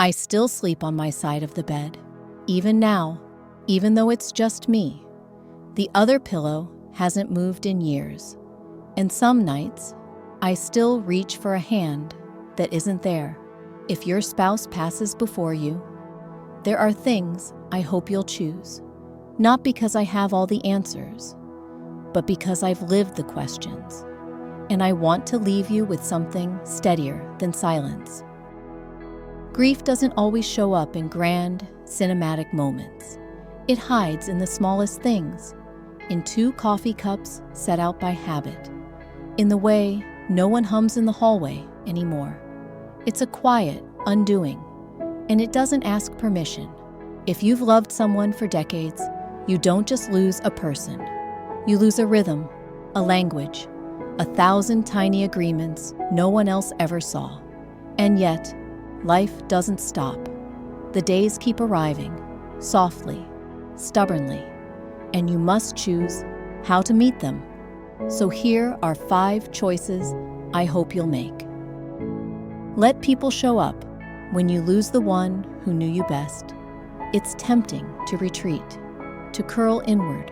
I still sleep on my side of the bed, even now, even though it's just me. The other pillow hasn't moved in years, and some nights, I still reach for a hand that isn't there. If your spouse passes before you, there are things I hope you'll choose, not because I have all the answers, but because I've lived the questions, and I want to leave you with something steadier than silence. Grief doesn't always show up in grand, cinematic moments. It hides in the smallest things, in 2 coffee cups set out by habit, in the way no one hums in the hallway anymore. It's a quiet undoing, and it doesn't ask permission. If you've loved someone for decades, you don't just lose a person. You lose a rhythm, a language, 1,000 tiny agreements no one else ever saw. And yet, life doesn't stop. The days keep arriving, softly, stubbornly, and you must choose how to meet them. So here are 5 choices I hope you'll make. Let people show up when you lose the one who knew you best. It's tempting to retreat, to curl inward,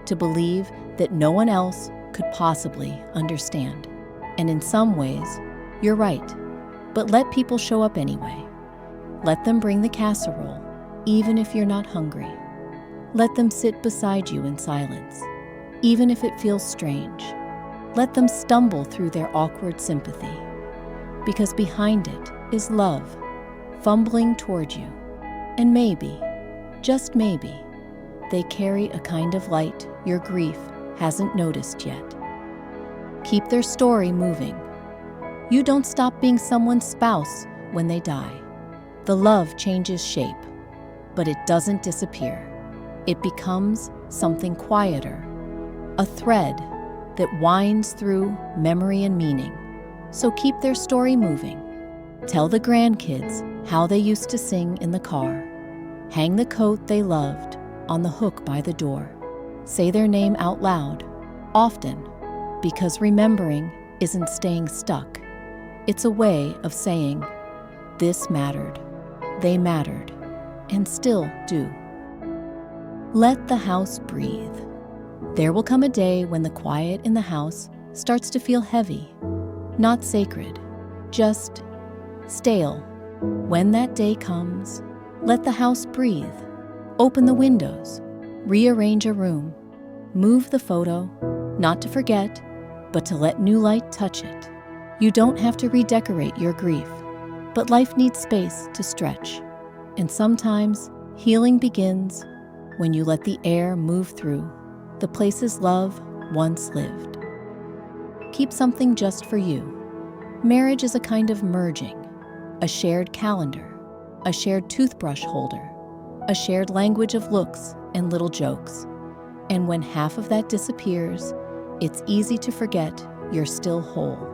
to believe that no one else could possibly understand. And in some ways, you're right. But let people show up anyway. Let them bring the casserole, even if you're not hungry. Let them sit beside you in silence, even if it feels strange. Let them stumble through their awkward sympathy, because behind it is love, fumbling toward you. And maybe, just maybe, they carry a kind of light your grief hasn't noticed yet. Keep their story moving. You don't stop being someone's spouse when they die. The love changes shape, but it doesn't disappear. It becomes something quieter, a thread that winds through memory and meaning. So keep their story moving. Tell the grandkids how they used to sing in the car. Hang the coat they loved on the hook by the door. Say their name out loud, often, because remembering isn't staying stuck. It's a way of saying, this mattered, they mattered, and still do. Let the house breathe. There will come a day when the quiet in the house starts to feel heavy, not sacred, just stale. When that day comes, let the house breathe. Open the windows, rearrange a room, move the photo, not to forget, but to let new light touch it. You don't have to redecorate your grief, but life needs space to stretch. And sometimes healing begins when you let the air move through the places love once lived. Keep something just for you. Marriage is a kind of merging, a shared calendar, a shared toothbrush holder, a shared language of looks and little jokes. And when half of that disappears, it's easy to forget you're still whole.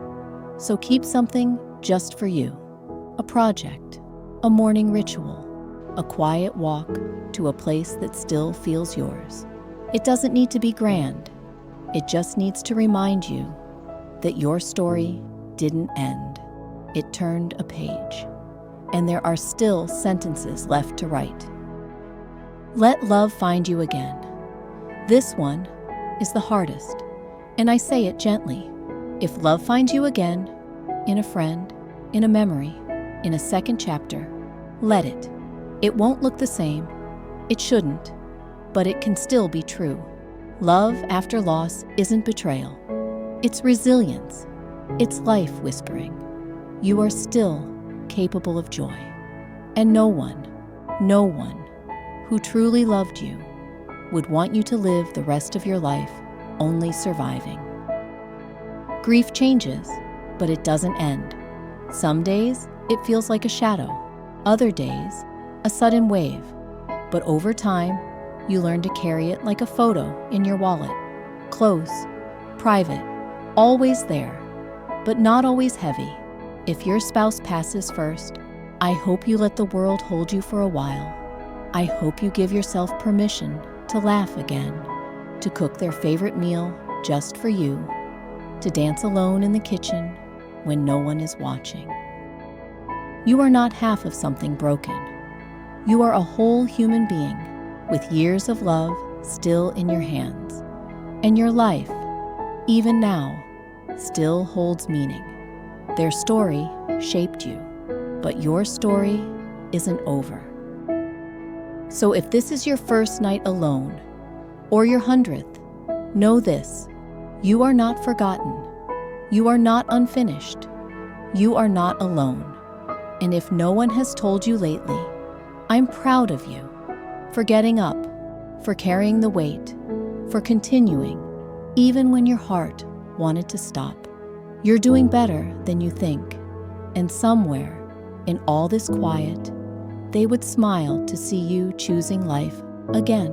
So keep something just for you. A project, a morning ritual, a quiet walk to a place that still feels yours. It doesn't need to be grand. It just needs to remind you that your story didn't end. It turned a page, and there are still sentences left to write. Let love find you again. This one is the hardest, and I say it gently. If love finds you again, in a friend, in a memory, in a second chapter, let it. It won't look the same. It shouldn't, but it can still be true. Love after loss isn't betrayal. It's resilience. It's life whispering, you are still capable of joy. And no one who truly loved you would want you to live the rest of your life only surviving. Grief changes, but it doesn't end. Some days, it feels like a shadow. Other days, a sudden wave. But over time, you learn to carry it like a photo in your wallet. Close, private, always there, but not always heavy. If your spouse passes first, I hope you let the world hold you for a while. I hope you give yourself permission to laugh again, to cook their favorite meal just for you, to dance alone in the kitchen when no one is watching. You are not half of something broken. You are a whole human being with years of love still in your hands. And your life, even now, still holds meaning. Their story shaped you, but your story isn't over. So if this is your first night alone, or your 100th, know this: you are not forgotten. You are not unfinished. You are not alone. And if no one has told you lately, I'm proud of you for getting up, for carrying the weight, for continuing, even when your heart wanted to stop. You're doing better than you think, and somewhere in all this quiet, they would smile to see you choosing life again.